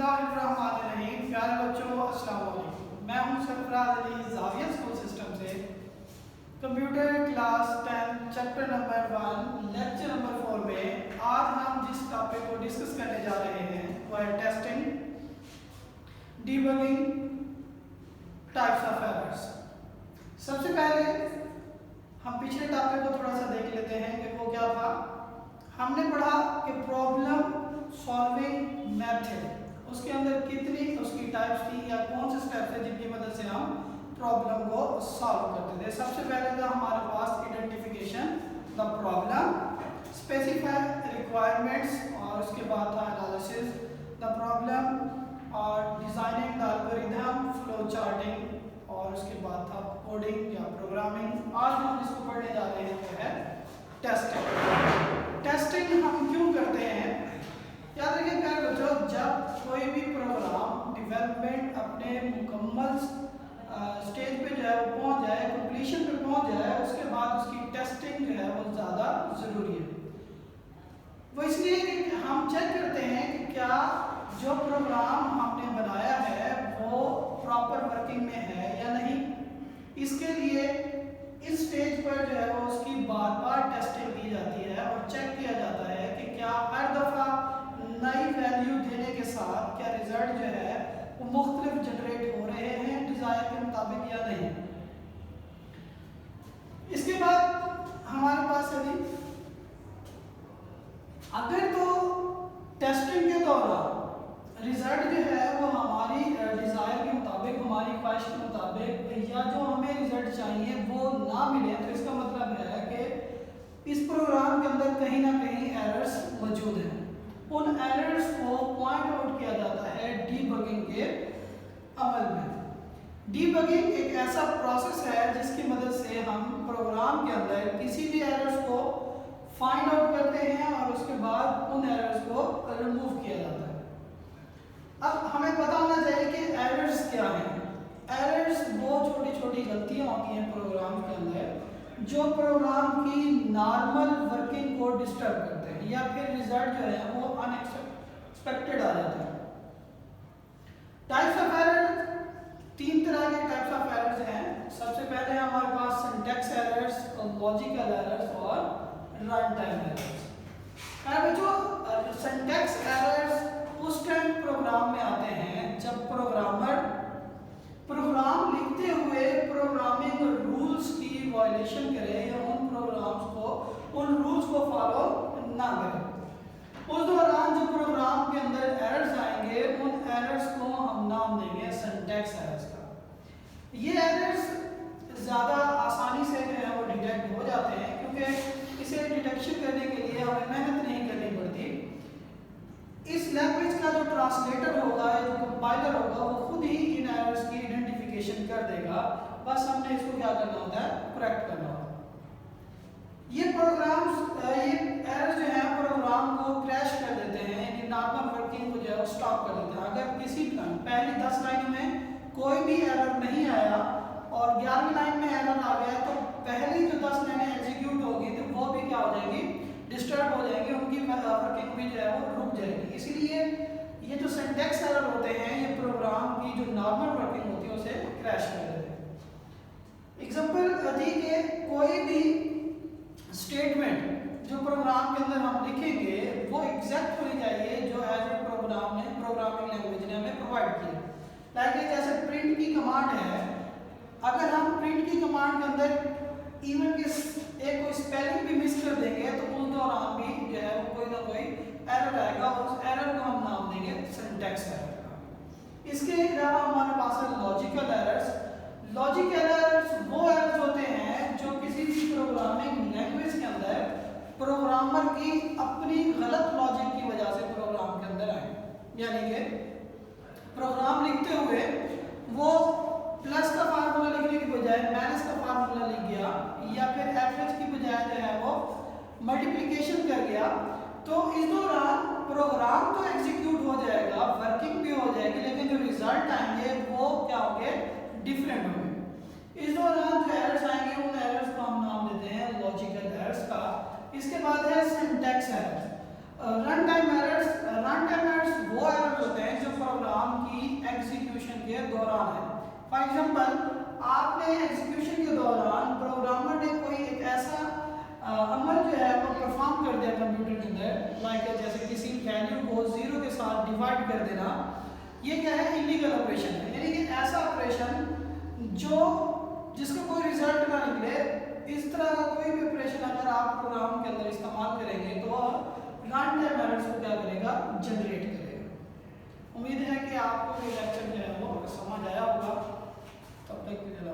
बिस्मिल्लाहिर्रहमानिर्रहीम। प्यारे बच्चों, अस्सलाम वालेकुम। मैं हूं सरफराज अली, ज़ाविया स्कूल सिस्टम से। Computer class 10 chapter number 1 lecture number 4 में आज हम जिस टॉपिक को डिस्कस करने जा रहे हैं वो है testing, debugging, types of errors. सबसे पहले हम पिछले टॉपिक को थोड़ा सा देख लेते हैं कि वो क्या था। हमने पढ़ा कि प्रॉब्लम सॉल्विंग मेथड, उसके अंदर कितनी उसकी टाइप्स थी या कौन से स्टेप्स थे जिनकी मदद से हम प्रॉब्लम को सॉल्व करते थे। सबसे पहले था हमारे पास identification the problem, specify requirements, और उसके बाद था एनालिसिस द प्रॉब्लम और designing the algorithm, flow charting, और उसके बाद था कोडिंग या प्रोग्रामिंग। आज हम जिसको पढ़ने जा रहे हैं वो है टेस्टिंग। टेस्टिंग हम क्यों करते हैं? याद रखिए प्यारे बच्चों, जब कोई भी प्रोग्राम डेवलपमेंट अपने मुकम्मल स्टेज पे जो है वो पहुंच जाए, कंप्लीशन पे पहुंच जाए, उसके बाद उसकी टेस्टिंग जो है वो ज़्यादा ज़रूरी है। वो इसलिए कि हम चेक करते हैं कि क्या जो प्रोग्राम हमने बनाया है वो प्रॉपर वर्किंग में है या नहीं। इसके लिए इस स्टेज पर जो है वो उसकी बार बार टेस्टिंग की जाती है और चेक किया जाता है कि क्या हर दफ़ा नई वैल्यू देने के साथ क्या रिजल्ट जो है वो मुख्तलिफ जनरेट हो रहे हैं डिज़ायर के मुताबिक या नहीं। इसके बाद हमारे पास यदि अगर तो टेस्टिंग के दौरान रिजल्ट जो है वो हमारी डिज़ायर के मुताबिक, हमारी ख्वाहिश के मुताबिक, या जो हमें रिजल्ट चाहिए वो ना मिले, तो इसका मतलब है कि इस प्रोग्राम के अंदर कहीं ना कहीं एरर्स मौजूद हैं। उन एरर्स को पॉइंट आउट किया जाता है डीबगिंग के अमल में। डीबगिंग एक ऐसा प्रोसेस है जिसकी मदद से हम प्रोग्राम के अंदर किसी भी एरर्स को फाइंड आउट करते हैं और उसके बाद उन एरर्स को रिमूव किया जाता है। अब हमें पता होना चाहिए कि एरर्स क्या हैं। एरर्स वो छोटी छोटी गलतियां होती हैं प्रोग्राम के अंदर जो प्रोग्राम की नॉर्मल वर्किंग को डिस्टर्ब करते हैं या फिर रिजल्ट जो है वो अनएक्सपेक्टेड आ जाता है। टाइप्स ऑफ एरर, तीन तरह के टाइप्स ऑफ एरर्स हैं। सबसे पहले हमारे पास सिंटैक्स एरर्स, लॉजिकल एरर्स और रन टाइम एरर्स। बच्चों, सिंटैक्स एरर्स उस टाइम प्रोग्राम में आते हैं जब प्रोग्रामर प्रोग्राम लिखते हुए प्रोग्रामिंग रूल्स की वायलेशन करे या उन रूल्स को फॉलो ना करे। उस दौरान जो प्रोग्राम के अंदर एरर्स आएंगे उन एरर्स को हम नाम देंगे सिंटैक्स एरर्स का। ये एरर्स ज़्यादा आसानी से जो है वो डिटेक्ट हो जाते हैं क्योंकि इसे डिटेक्शन करने के लिए हमें मेहनत नहीं करनी पड़ती। इस लैंग्वेज का जो ट्रांसलेटर होगा या जो कंपाइलर होगा वो खुद ही इन एरर्स की आइडेंटिफिकेशन कर देगा। बस हमने इसको क्या करना होता है, करेक्ट करना होता है। ये एरर्स जो है प्रोग्राम को क्रैश कर देते हैं, यानी नॉर्मल वर्किंग को जो है वो स्टॉप कर देते हैं। अगर किसी पहली 10 लाइन में कोई भी एरर नहीं आया और 11वीं लाइन में एरर आ गया तो पहली जो 10 लाइनें एग्जीक्यूट होगी तो वो भी क्या हो जाएंगी, डिस्टर्ब हो जाएंगी, उनकी वर्किंग भी जो है वो रुक जाएगी। इसीलिए ये जो सिंटैक्स एरर होते हैं ये प्रोग्राम की जो नॉर्मल वर्किंग होती है उसे क्रैश कर देते हैं। एग्जांपल दी कि कोई भी स्टेटमेंट जो प्रोग्राम के अंदर हम लिखेंगे वो एग्जैक्ट होनी चाहिए जो एज ए प्रोग्रामिंग लैंग्वेज ने हमें प्रोवाइड किया। लाइक जैसे प्रिंट की कमांड है, अगर हम प्रिंट की कमांड के अंदर इवन के एक कोई स्पेलिंग भी मिस कर देंगे तो उस दौरान भी जो है वो कोई ना कोई एरर आएगा और उस एरर को हम नाम देंगे सिंटैक्स एरर। इसके अलावा हमारे पास है लॉजिकल एरर्स। लॉजिकल एरर्स वो एरर्स होते हैं जो किसी भी प्रोग्रामिंग लैंग्वेज के अंदर प्रोग्रामर की अपनी गलत लॉजिक की वजह से प्रोग्राम के अंदर आए। यानी कि प्रोग्राम लिखते हुए वो प्लस का फार्मूला लिखने की बजाय माइनस का फार्मूला लिख गया या फिर एवरेज की बजाय जो है वो मल्टीप्लिकेशन कर गया, तो इस दौरान प्रोग्राम तो एग्जीक्यूट हो जाएगा, वर्किंग भी हो जाएगी, लेकिन जो रिजल्ट आएंगे वो क्या होंगे, डिफरेंट होंगे। इस दौरान जो एरर्स आएंगे उन एरर्स को हम नाम देते हैं लॉजिकल एरर्स का। इसके बाद है syntax errors. Run time errors वो एरर्स होते हैं जो के दौरान है। फॉर एग्जांपल आपने एग्जीक्यूशन के दौरान प्रोग्रामर ने कोई एक ऐसा अमल जो है वो परफॉर्म कर दिया कंप्यूटर के अंदर, लाइक जैसे किसी वैल्यू को 0 के साथ डिवाइड कर देना, ये क्या है, इलीगल ऑपरेशन है। यानी कि ऐसा ऑपरेशन जो जिसका कोई रिजल्ट ना निकले, इस तरह का कोई भी ऑपरेशन अगर आप प्रोग्राम के अंदर इस्तेमाल करेंगे तो रन टाइम एरर्स को क्या करेगा, जनरेट करेगा। उम्मीद है कि आपको ये लेक्चर जो है वो समझ आया होगा। तब तक के लिए।